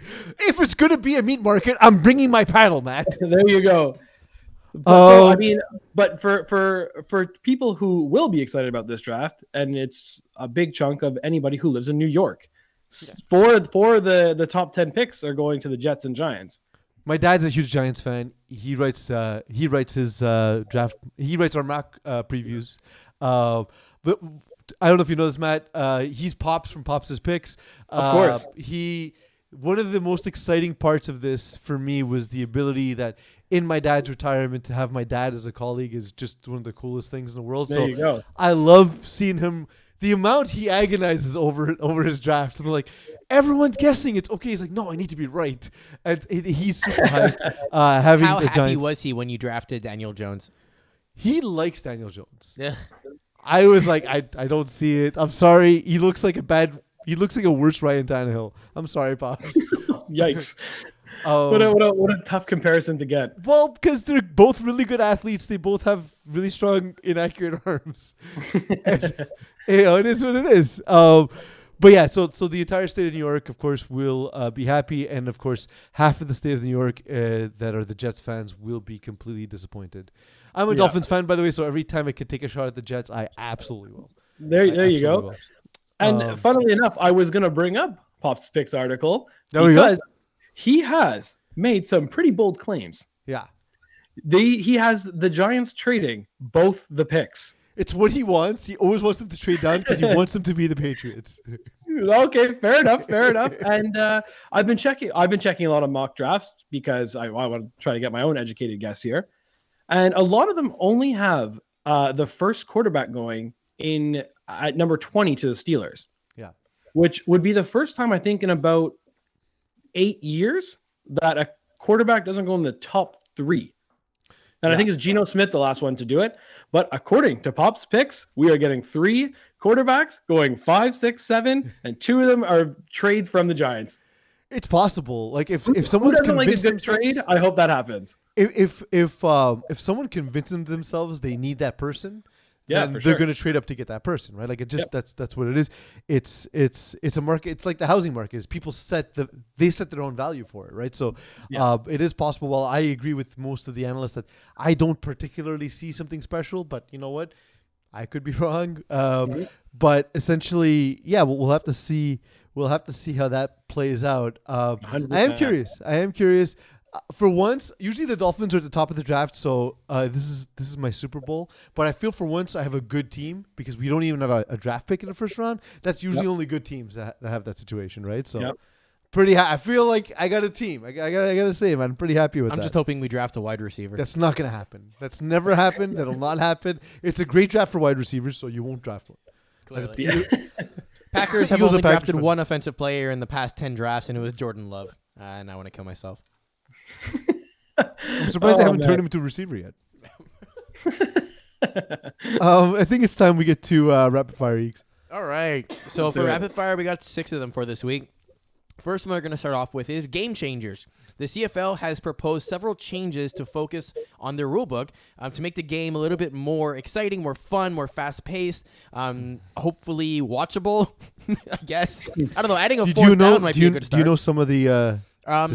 If it's going to be a meat market, I'm bringing my paddle, Matt. There you go. But for people who will be excited about this draft, and it's a big chunk of anybody who lives in New York, for the top 10 picks are going to the Jets and Giants. My dad's a huge Giants fan. He writes his draft. He writes our mock previews. But I don't know if you know this, Matt. He's Pops from Pops' Picks. Of course. One of the most exciting parts of this for me was the ability that in my dad's retirement to have my dad as a colleague is just one of the coolest things in the world. There you go. I love seeing him. The amount he agonizes over his draft. And we're like, everyone's guessing it's okay. He's like, no, I need to be right. And he's super hyped. How happy was he when you drafted Daniel Jones? He likes Daniel Jones. Yeah. I was like, I don't see it. I'm sorry. He looks like a worse Ryan Tannehill. I'm sorry, Pops. Yikes. What a tough comparison to get. Well, because they're both really good athletes. They both have really strong, inaccurate arms. And, it is what it is. But yeah, so the entire state of New York, of course, will be happy. And, of course, half of the state of New York that are the Jets fans will be completely disappointed. I'm a Dolphins fan, by the way, so every time I could take a shot at the Jets, I absolutely will. There you go. Will. And funnily enough, I was going to bring up Pop's Picks article because he has made some pretty bold claims. Yeah. He has the Giants trading both the picks. It's what he wants. He always wants them to trade down because he wants them to be the Patriots. Okay, fair enough. And I've been checking a lot of mock drafts because I want to try to get my own educated guess here. And a lot of them only have the first quarterback going in at number 20 to the Steelers. Yeah. Which would be the first time I think in about 8 years that a quarterback doesn't go in the top 3. And I think it's Geno Smith, the last one to do it. But according to Pop's Picks, we are getting 3 quarterbacks going 5, 6, 7, and 2 of them are trades from the Giants. It's possible. Like if Who someone's doesn't like a convinced good themselves, trade, I hope that happens. if someone convinces themselves they need that person, Yeah, then for they're sure. going to trade up to get that person, right? Like it just that's what it is. It's a market. It's like the housing market. Is people set their own value for it, right? So it is possible. Well, I agree with most of the analysts that I don't particularly see something special, but you know what? I could be wrong. But essentially, yeah, we'll have to see. We'll have to see how that plays out. I am 100%. curious. For once, usually the Dolphins are at the top of the draft, so this is my Super Bowl. But I feel for once I have a good team because we don't even have a draft pick in the first round. That's usually only good teams that have that situation, right? So pretty. I feel like I got a team. I gotta say, man, I'm pretty happy with that. I'm just hoping we draft a wide receiver. That's not gonna happen. That's never happened. That'll not happen. It's a great draft for wide receivers, so you won't draft one. Clearly. Packers have Eagles only are Packers drafted fans. one offensive player in the past 10 drafts, and it was Jordan Love. And I want to kill myself. I'm surprised they haven't turned him into a receiver yet. I think it's time we get to rapid fire, Eeks. All right. So for rapid fire, we got 6 of them for this week. First one we're going to start off with is game changers. The CFL has proposed several changes to focus on their rulebook to make the game a little bit more exciting, more fun, more fast-paced, hopefully watchable, I guess. I don't know. Adding a fourth down might be a good start. Do you know some of the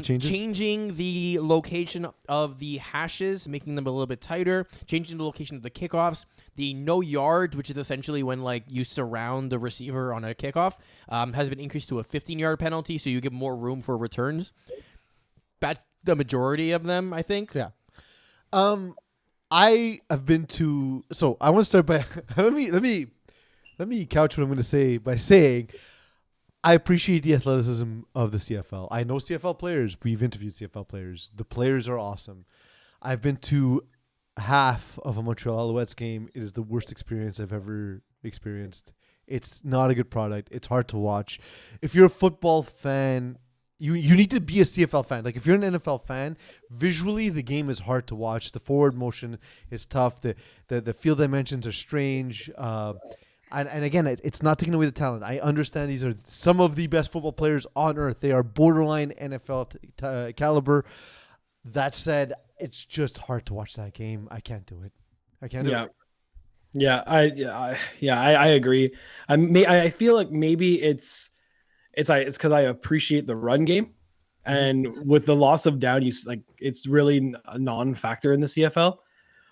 changes? Changing the location of the hashes, making them a little bit tighter, changing the location of the kickoffs, the no yard, which is essentially when like you surround the receiver on a kickoff, has been increased to a 15-yard penalty, so you get more room for returns. That's the majority of them, I think. Yeah. I have been to. So I want to start by let me couch what I'm going to say by saying I appreciate the athleticism of the CFL. I know CFL players. We've interviewed CFL players. The players are awesome. I've been to half of a Montreal Alouettes game. It is the worst experience I've ever experienced. It's not a good product. It's hard to watch. If you're a football fan, you need to be a CFL fan. Like if you're an NFL fan, visually the game is hard to watch. The forward motion is tough. The field dimensions are strange. And again, it's not taking away the talent. I understand these are some of the best football players on earth. They are borderline NFL caliber. That said, it's just hard to watch that game. I can't do it. I can't do it. Yeah, I agree. I feel like maybe it's because I appreciate the run game, and with the loss of down, it's really a non-factor in the CFL.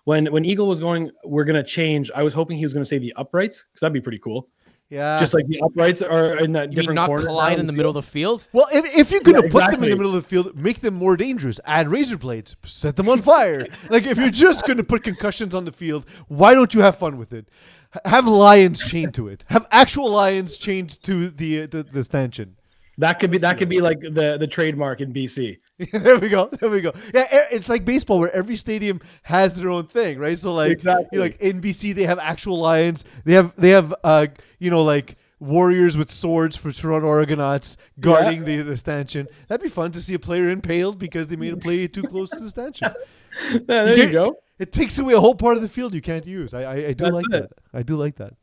When Eagle was going, we're gonna change. I was hoping he was gonna say the uprights because that'd be pretty cool. Yeah, just like the uprights are in that You different mean not corner collide in the middle of the field? Well, if you're going to put them in exactly. the middle of the field, make them more dangerous. Add razor blades. Set them on fire. Like, if you're just going to put concussions on the field, why don't you have fun with it? Have lions chained to it. Have actual lions chained to the stanchion. That could be like the trademark in BC. There we go. Yeah, it's like baseball where every stadium has their own thing, right? So like, Exactly. like in BC they have actual lions. They have like warriors with swords for Toronto Argonauts guarding the stanchion. That'd be fun to see a player impaled because they made a play too close to the stanchion. There you go. It takes away a whole part of the field you can't use. I do like that. I do like that.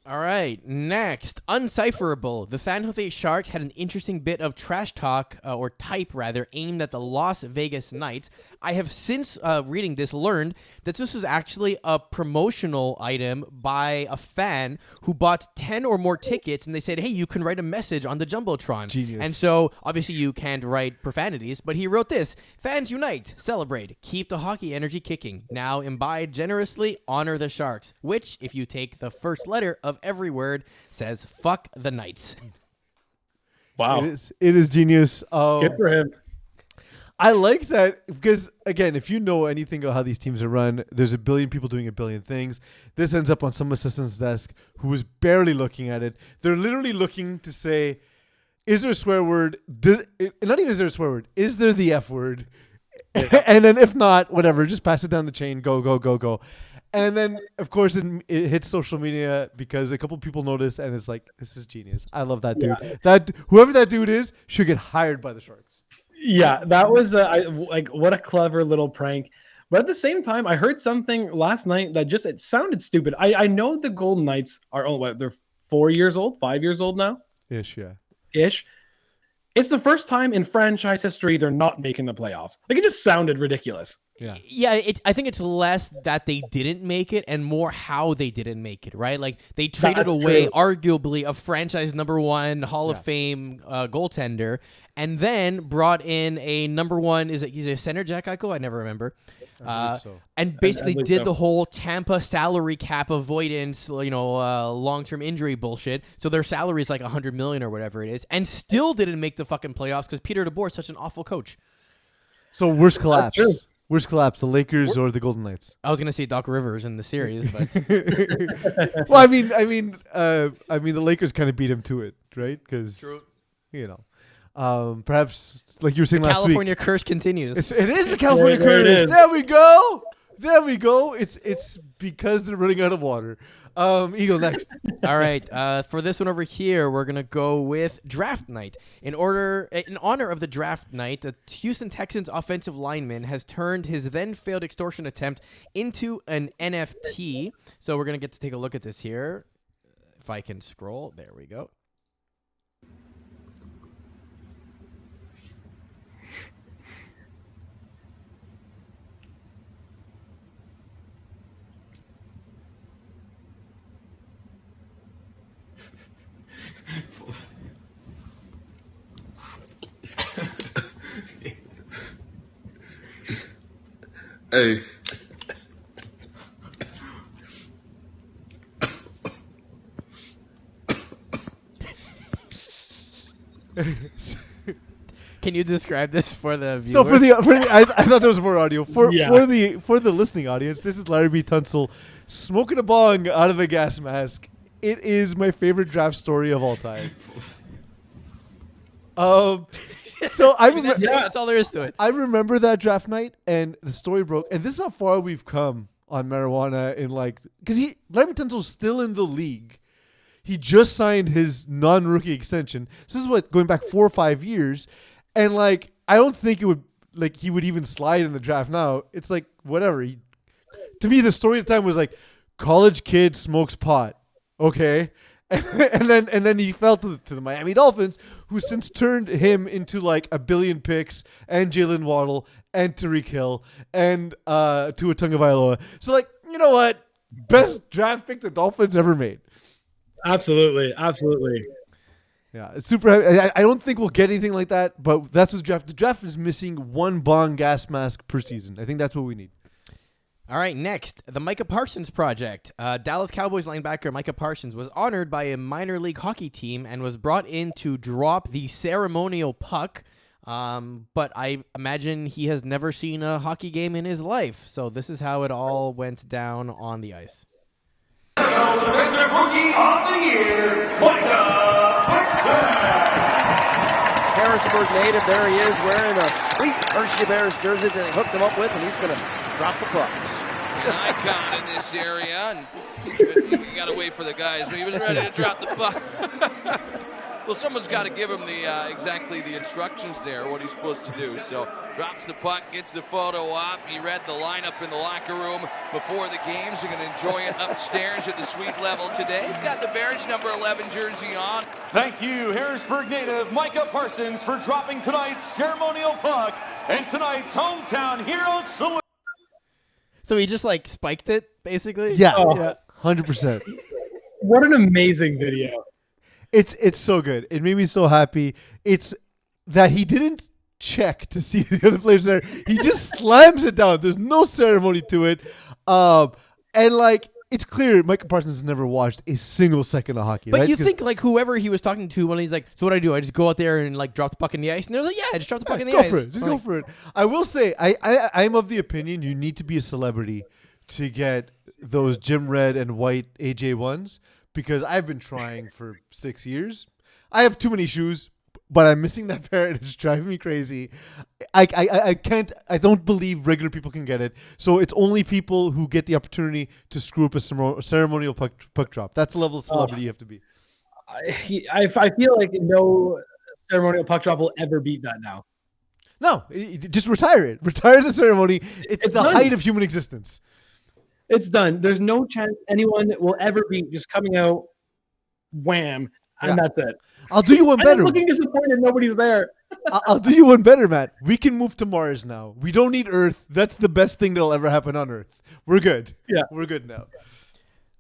All right, next, Uncipherable. The San Jose Sharks had an interesting bit of trash talk, or type rather, aimed at the Las Vegas Knights. I have since reading this learned that this was actually a promotional item by a fan who bought 10 or more tickets, and they said, hey, you can write a message on the Jumbotron. Genius. And so, obviously, you can't write profanities, but he wrote this: fans unite, celebrate, keep the hockey energy kicking. Now imbibe generously, honor the Sharks, which, if you take the first letter of every word, says fuck the Knights. Wow, it is genius. good for him. I like that because, again, if you know anything about how these teams are run, there's a billion people doing a billion things. This ends up on some assistant's desk who is barely looking at it. They're literally looking to say, is there a swear word? Not even is there a swear word. Is there the F word? Yeah. And then if not, whatever, just pass it down the chain. Go, go, go, go. And then, of course, it hits social media because a couple people notice, and it's like, this is genius. I love that dude. Yeah. Whoever that dude is should get hired by the Sharks. Yeah, that was what a clever little prank. But at the same time, I heard something last night that it sounded stupid. I know the Golden Knights are they're 4 years old, 5 years old now, Ish, yeah. ish. It's the first time in franchise history they're not making the playoffs. Like, it just sounded ridiculous. Yeah. I think it's less that they didn't make it and more how they didn't make it, right? Like, they traded away arguably a franchise number one Hall of Fame goaltender, and then brought in a number one. He's a center, Jack Eichel? I never remember. So. And basically did the whole Tampa salary cap avoidance, long-term injury bullshit. So their salary is like $100 million or whatever it is, and still didn't make the fucking playoffs because Peter DeBoer is such an awful coach. So worst collapse. Worst collapse, the Lakers or the Golden Knights? I was gonna say Doc Rivers in the series, but well, I mean, the Lakers kind of beat him to it, right? Because perhaps like you were saying last week, California curse continues. It is the California curse. There we go. It's because they're running out of water. Eagle next. All right. For this one over here, we're gonna go with draft night. In honor of the draft night, the Houston Texans offensive lineman has turned his then failed extortion attempt into an NFT. So we're gonna get to take a look at this here. If I can scroll, there we go. Hey. Can you describe this for the viewers? So for the I thought there was more audio. For the listening audience, this is Larry B. Tunsil smoking a bong out of a gas mask. It is my favorite draft story of all time. So that's all there is to it. I remember that draft night, and the story broke. And this is how far we've come on marijuana because Larry Tunsil's still in the league. He just signed his non-rookie extension. So this is going back 4 or 5 years, and I don't think it would he would even slide in the draft now. It's whatever. To me, the story at the time was college kid smokes pot. Okay. And then he fell to the Miami Dolphins, who since turned him into a billion picks and Jalen Waddle and Tyreek Hill and Tua Tagovailoa. So you know what? Best draft pick the Dolphins ever made. Absolutely. Yeah, it's super. I don't think we'll get anything like that, but that's what the draft is missing. One bong gas mask per season. I think that's what we need. All right, next, the Micah Parsons project. Dallas Cowboys linebacker Micah Parsons was honored by a minor league hockey team and was brought in to drop the ceremonial puck. But I imagine he has never seen a hockey game in his life. So this is how it all went down on the ice. Defensive Rookie of the Year, Micah Parsons. Harrisburg native, there he is, wearing a sweet Hershey Bears jersey that they hooked him up with, and he's going to drop the pucks. An icon in this area, and you got to wait for the guys. He was ready to drop the puck. Well, someone's got to give him exactly the instructions there, what he's supposed to do. So drops the puck, gets the photo op. He read the lineup in the locker room before the games. They're going to enjoy it upstairs at the suite level today. He's got the Bears number 11 jersey on. Thank you, Harrisburg native Micah Parsons, for dropping tonight's ceremonial puck and tonight's hometown hero salute. So he just spiked it, basically? Yeah, 100%. What an amazing video. It's so good. It made me so happy. It's that he didn't check to see the other players there. He just slams it down. There's no ceremony to it. And it's clear Micah Parsons has never watched a single second of hockey. But right? you think whoever he was talking to when he's so what do I do? I just go out there and drop the puck in the ice? And they're yeah, I just drop the puck in the ice. Go for it. Just go for it. I will say, I'm of the opinion you need to be a celebrity to get those Jim Red and white AJ1s, because I've been trying for 6 years. I have too many shoes, but I'm missing that pair, and it's driving me crazy. I can't. I don't believe regular people can get it. So it's only people who get the opportunity to screw up a ceremonial puck drop. That's the level of celebrity you have to be. I feel like no ceremonial puck drop will ever beat that now. No, just retire it. Retire the ceremony. It's the done. height of human existence. It's done. There's no chance anyone will ever be just coming out, wham, and that's it. I'll do you one better. I'm looking disappointed nobody's there. I'll do you one better, Matt. We can move to Mars now. We don't need Earth. That's the best thing that'll ever happen on Earth. We're good. Yeah. We're good now.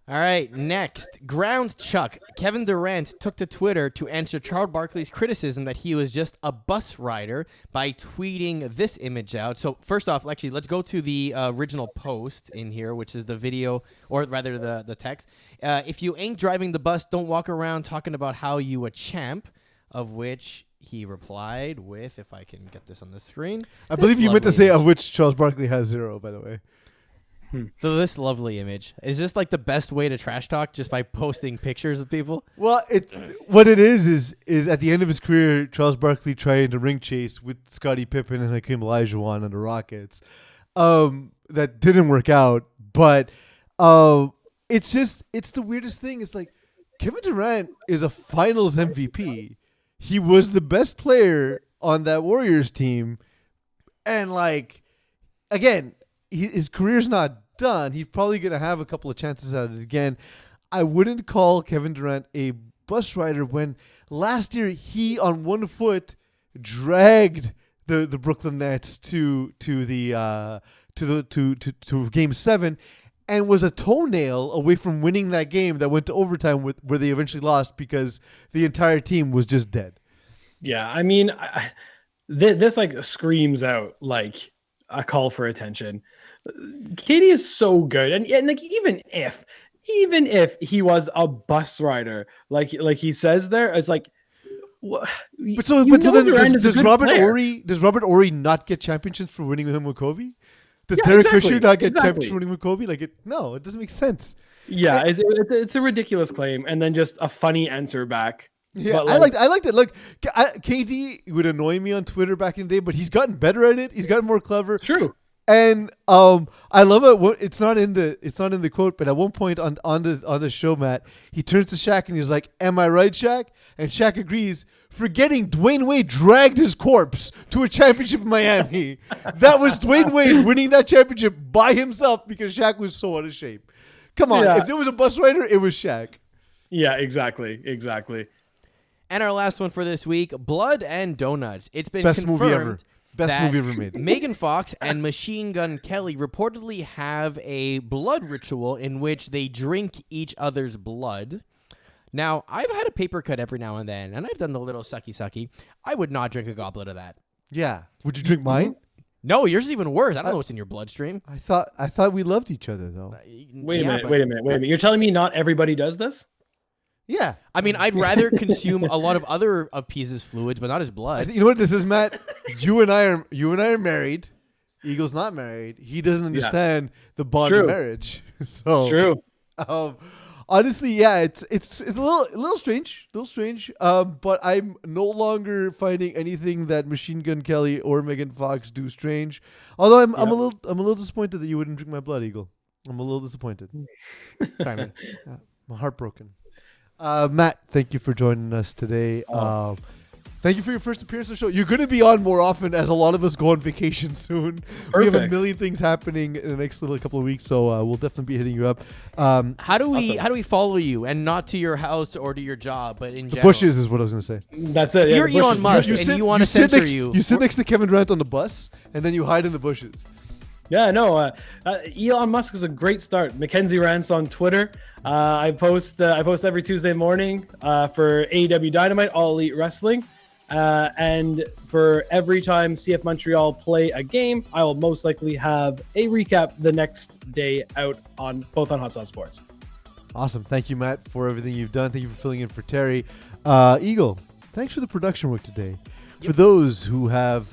All right, next, Ground Chuck. Kevin Durant took to Twitter to answer Charles Barkley's criticism that he was just a bus rider by tweeting this image out. So first off, actually, let's go to the original post in here, which is the video, or rather the text. If you ain't driving the bus, don't walk around talking about how you a champ, of which he replied with, if I can get this on the screen. I believe you meant to say of which Charles Barkley has 0, by the way. So this lovely image. Is this like the best way to trash talk, just by posting pictures of people? Well, what it is at the end of his career, Charles Barkley trying to ring chase with Scottie Pippen and Hakeem Olajuwon on the Rockets. That didn't work out, but it's the weirdest thing. It's like Kevin Durant is a Finals MVP. He was the best player on that Warriors team, and like again. His career's not done. He's probably going to have a couple of chances at it again. I wouldn't call Kevin Durant a bus rider when last year he on one foot dragged the Brooklyn Nets to Game 7 and was a toenail away from winning that game that went to overtime where they eventually lost because the entire team was just dead. Yeah, I mean, this like screams out like a call for attention. KD is so good, and like even if he was a bus rider, like he says there, it's like. But then does Robert Horry not get championships for winning with him with Kobe? Does Derek Fisher not get championships for winning with Kobe? No, it doesn't make sense. Yeah, it's a ridiculous claim, and then just a funny answer back. Yeah, I liked it. Look, KD would annoy me on Twitter back in the day, but he's gotten better at it. He's gotten more clever. True. And I love it. It's not in the quote, but at one point on the show, Matt, he turns to Shaq and he's like, "Am I right, Shaq?" And Shaq agrees, forgetting Dwayne Wade dragged his corpse to a championship in Miami. That was Dwayne Wade winning that championship by himself because Shaq was so out of shape. Come on, if there was a bus rider, it was Shaq. Yeah, exactly. And our last one for this week, Blood and Donuts. It's been Best confirmed movie ever. Best movie ever made. Megan Fox and Machine Gun Kelly reportedly have a blood ritual in which they drink each other's blood. Now, I've had a paper cut every now and then, and I've done the little sucky. I would not drink a goblet of that. Yeah. Would you drink mine? No, yours is even worse. I don't know what's in your bloodstream. I thought we loved each other, though. Wait a minute. You're telling me not everybody does this? Yeah. I mean, I'd rather consume a lot of other of Pease's fluids, but not his blood. You know what this is, Matt? You and I are married. Eagle's not married. He doesn't understand the bond of marriage. So true. Honestly, yeah, it's a little strange, but I'm no longer finding anything that Machine Gun Kelly or Megan Fox do strange. Although I'm a little disappointed that you wouldn't drink my blood, Eagle. I'm a little disappointed. Sorry, man. I'm heartbroken. Matt, thank you for joining us today. Thank you for your first appearance on the show. You're going to be on more often as a lot of us go on vacation soon. Perfect. We have a million things happening in the next couple of weeks, so we'll definitely be hitting you up. How do we follow you, and not to your house or to your job, but in the general? bushes is what I was going to say. That's it. If you're Elon Musk and you want to censor you. You sit next to Kevin Durant on the bus, and then you hide in the bushes. Yeah, no. Elon Musk was a great start. Mackenzie Rants on Twitter. I post every Tuesday morning for AEW Dynamite, All Elite Wrestling, and for every time CF Montreal play a game, I will most likely have a recap the next day out on both on Hot Sauce Sports. Awesome, thank you, Matt, for everything you've done. Thank you for filling in for Terry. Eagle, thanks for the production work today. For those who have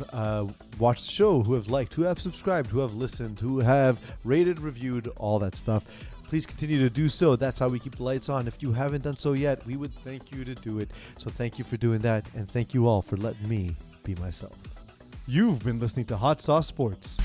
watched the show, who have liked, who have subscribed, who have listened, who have rated, reviewed, all that stuff, please continue to do so. That's how we keep the lights on. If you haven't done so yet, we would thank you to do it. So thank you for doing that, and thank you all for letting me be myself. You've been listening to Hot Sauce Sports.